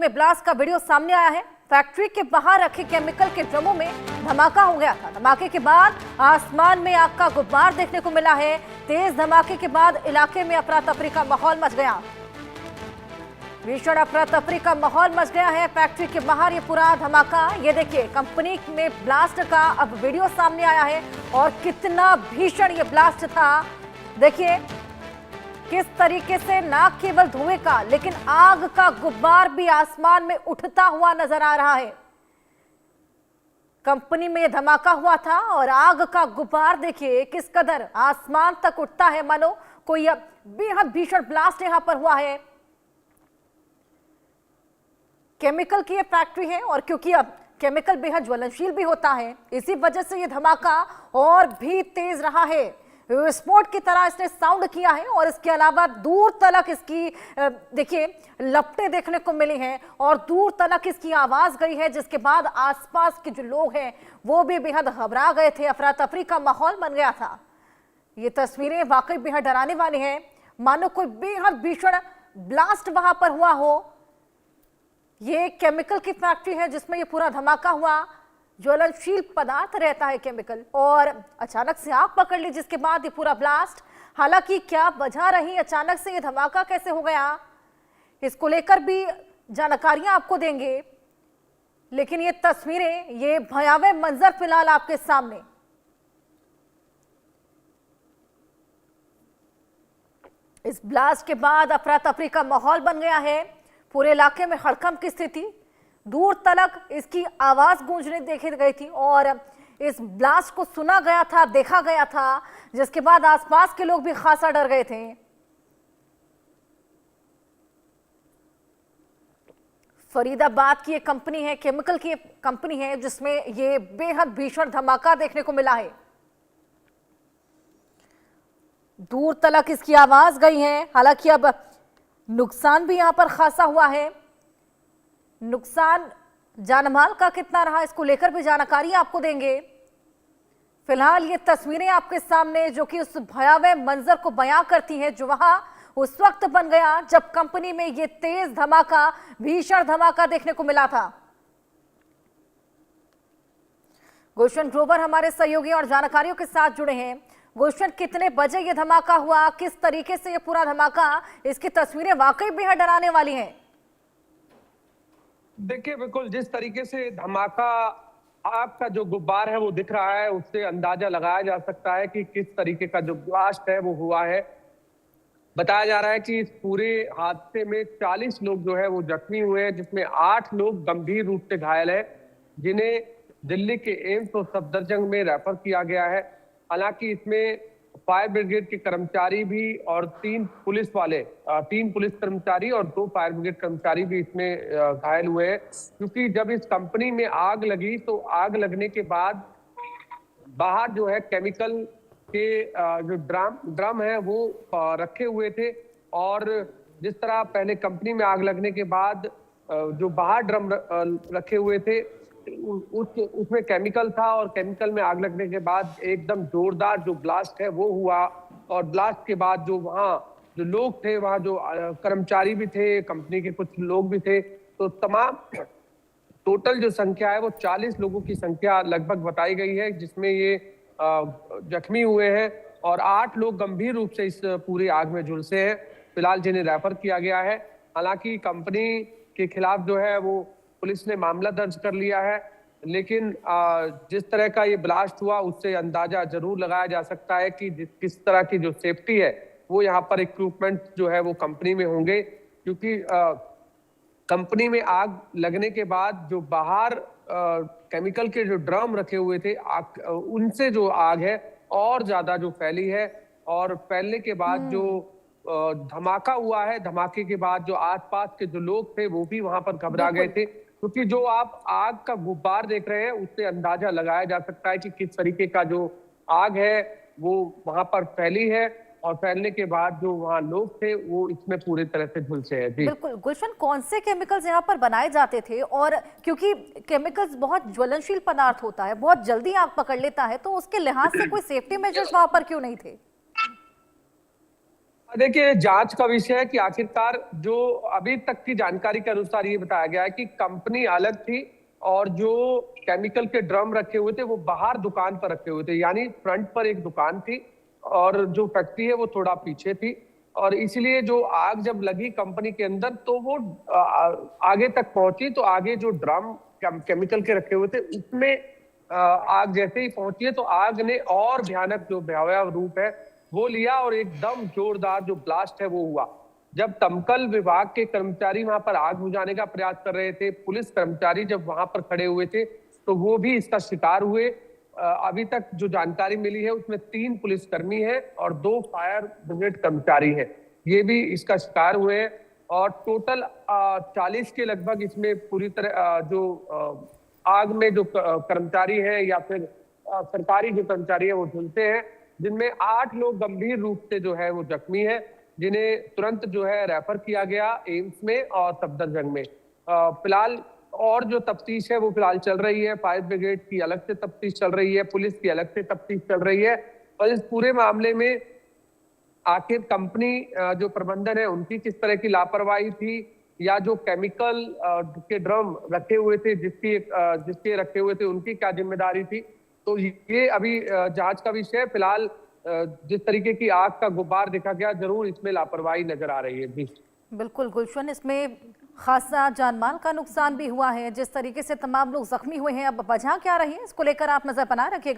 में ब्लास्ट का वीडियो सामने आया है। फैक्ट्री के बाहर रखे केमिकल के ड्रमों में धमाका हो गया था। धमाके के बाद आसमान में आग का गुब्बार देखने को मिला है। तेज धमाके के बाद इलाके में अफरा तफरी का माहौल मच गया। भीषण अफरा तफरी का माहौल मच गया है। फैक्ट्री के बाहर ये पूरा धमाका, ये देखिए कंपनी में ब्लास्ट का अब वीडियो सामने आया है और कितना भीषण ये ब्लास्ट था। देखिए किस तरीके से ना केवल धुएं का लेकिन आग का गुब्बार भी आसमान में उठता हुआ नजर आ रहा है। कंपनी में धमाका हुआ था और आग का गुब्बार देखिए किस कदर आसमान तक उठता है, मानो कोई बेहद भीषण ब्लास्ट यहां पर हुआ है। केमिकल की ये फैक्ट्री है और क्योंकि अब केमिकल बेहद ज्वलनशील भी होता है, इसी वजह से ये धमाका और भी तेज रहा है। विस्फोट की तरह इसने साउंड किया है और इसके अलावा दूर तलक इसकी देखिए लपटें देखने को मिली हैं और दूर तलक इसकी आवाज गई है, जिसके बाद आसपास के जो लोग हैं वो भी बेहद घबरा गए थे। अफरा तफरी का माहौल बन गया था। ये तस्वीरें वाकई बेहद डराने वाली हैं, मानो कोई बेहद भीषण ब्लास्ट वहां पर हुआ हो। ये केमिकल की फैक्ट्री है जिसमें ये पूरा धमाका हुआ। ज्वलनशील पदार्थ रहता है केमिकल, और अचानक से आग पकड़ ली, जिसके बाद ये पूरा ब्लास्ट। हालांकि क्या वजह रही, अचानक से ये धमाका कैसे हो गया, इसको लेकर भी जानकारियां आपको देंगे। लेकिन ये तस्वीरें, ये भयावह मंजर फिलहाल आपके सामने। इस ब्लास्ट के बाद अफरा तफरी का माहौल बन गया है। पूरे इलाके में हड़कंप की स्थिति, दूर तलक इसकी आवाज गूंजने देखी गई थी और इस ब्लास्ट को सुना गया था, देखा गया था, जिसके बाद आसपास के लोग भी खासा डर गए थे। फरीदाबाद की एक कंपनी है, केमिकल की एक कंपनी है, जिसमें ये बेहद भीषण धमाका देखने को मिला है। दूर तलक इसकी आवाज गई है। हालांकि अब नुकसान भी यहां पर खासा हुआ है। नुकसान जानमाल का कितना रहा, इसको लेकर भी जानकारी आपको देंगे। फिलहाल ये तस्वीरें आपके सामने जो कि उस भयावह मंजर को बयां करती हैं जो वहां उस वक्त बन गया जब कंपनी में ये तेज धमाका, भीषण धमाका देखने को मिला था। गुलशन ग्रोवर हमारे सहयोगी और जानकारियों के साथ जुड़े हैं। गुलशन, कितने बजे ये धमाका हुआ, किस तरीके से ये पूरा धमाका, इसकी तस्वीरें वाकई बेहद डराने वाली हैं। देखिए, बिल्कुल जिस तरीके से धमाका, आग का जो गुब्बार है वो दिख रहा है, उससे अंदाजा लगाया जा सकता है कि किस तरीके का जो ब्लास्ट है वो हुआ है। बताया जा रहा है कि इस पूरे हादसे में 40 लोग जो है वो जख्मी हुए हैं, जिसमें 8 लोग गंभीर रूप से घायल है, जिन्हें दिल्ली के एम्स और सफदरजंग में रेफर किया गया है। हालांकि इसमें फायर ब्रिगेड के कर्मचारी भी और 3 पुलिस कर्मचारी और 2 फायर ब्रिगेड कर्मचारी भी इसमें घायल हुए हैं। क्योंकि जब इस कंपनी में आग लगी तो आग लगने के बाद बाहर जो है केमिकल के जो ड्रम है वो रखे हुए थे, और जिस तरह पहले कंपनी में आग लगने के बाद जो बाहर ड्रम रखे हुए थे उसमें केमिकल था, और केमिकल में आग लगने के बाद एकदम जोरदार जो ब्लास्ट है वो हुआ। और ब्लास्ट के बाद जो वहाँ जो लोग थे, वहाँ जो कर्मचारी भी थे, कंपनी के कुछ लोग भी थे, तो तमाम टोटल जो संख्या है वो 40 लोगों की संख्या लगभग बताई गई है, जिसमें ये जख्मी हुए हैं और 8 लोग गंभीर रूप से इस पूरी आग में झुलसे हैं, फिलहाल जिन्हें रेफर किया गया है। हालांकि कंपनी के खिलाफ जो है वो पुलिस ने मामला दर्ज कर लिया है, लेकिन जिस तरह का ये ब्लास्ट हुआ उससे अंदाजा जरूर लगाया जा सकता है कि किस तरह की जो सेफ्टी है वो यहाँ पर इक्विपमेंट जो है वो कंपनी में होंगे। क्योंकि कंपनी में आग लगने के बाद जो बाहर केमिकल के जो ड्रम रखे हुए थे, उनसे जो आग है और ज्यादा जो फैली है, और फैलने के बाद जो धमाका हुआ है, धमाके के बाद जो आसपास के जो लोग थे वो भी वहां पर घबरा गए थे। क्योंकि जो आप आग का गुब्बार देख रहे हैं उससे अंदाजा लगाया जा सकता है कि किस तरीके का जो आग है वो वहां पर फैली है, और फैलने के बाद जो वहाँ लोग थे वो इसमें पूरी तरह से झुलसे हैं। जी बिल्कुल गुलशन, कौन से केमिकल्स यहाँ पर बनाए जाते थे, और क्योंकि केमिकल्स बहुत ज्वलनशील पदार्थ होता है, बहुत जल्दी आग पकड़ लेता है, तो उसके लिहाज से कोई सेफ्टी मेजर्स वहां पर क्यों नहीं थे? देखिए, जांच का विषय है कि आखिरकार जो अभी तक की जानकारी के अनुसार ये बताया गया है कि कंपनी अलग थी और जो केमिकल के ड्रम रखे हुए थे वो बाहर दुकान पर रखे हुए थे, यानी फ्रंट पर एक दुकान थी और जो फैक्ट्री है वो थोड़ा पीछे थी। और इसलिए जो आग जब लगी कंपनी के अंदर तो वो आगे तक पहुंची, तो आगे जो ड्रम केमिकल के रखे हुए थे उसमें आग जैसे ही पहुंची है तो आग ने और भयानक जो भयावह रूप है वो लिया और एकदम जोरदार जो ब्लास्ट है वो हुआ। जब दमकल विभाग के कर्मचारी वहां पर आग बुझाने का प्रयास कर रहे थे, पुलिस कर्मचारी जब वहां पर खड़े हुए थे तो वो भी इसका शिकार हुए। अभी तक जो जानकारी मिली है उसमें 3 पुलिसकर्मी हैं और 2 फायर ब्रिगेड कर्मचारी हैं, ये भी इसका शिकार हुए हैं। और टोटल 40 के लगभग इसमें पूरी तरह आग में जो कर्मचारी हैं या फिर सरकारी जो कर्मचारी है वो झुलसे हैं, जिनमें 8 लोग गंभीर रूप से जो है वो जख्मी हैं, जिन्हें तुरंत जो है रेफर किया गया एम्स में और सफदरजंग में। फिलहाल और जो तफ्तीश है वो फिलहाल चल रही है, फायर ब्रिगेड की अलग से तफ्तीश चल रही है, पुलिस की अलग से तफ्तीश चल रही है। और इस पूरे मामले में आखिर कंपनी जो प्रबंधन है उनकी किस तरह की लापरवाही थी या जो केमिकल के ड्रम रखे हुए थे जिसके रखे हुए थे उनकी क्या जिम्मेदारी थी, तो ये अभी जांच का विषय है। फिलहाल जिस तरीके की आग का गुब्बार देखा गया, जरूर इसमें लापरवाही नजर आ रही है। जी बिल्कुल गुलशन, इसमें खासा जानमाल का नुकसान भी हुआ है, जिस तरीके से तमाम लोग जख्मी हुए हैं, अब वजह क्या रही है इसको लेकर आप नजर बना रखिएगा।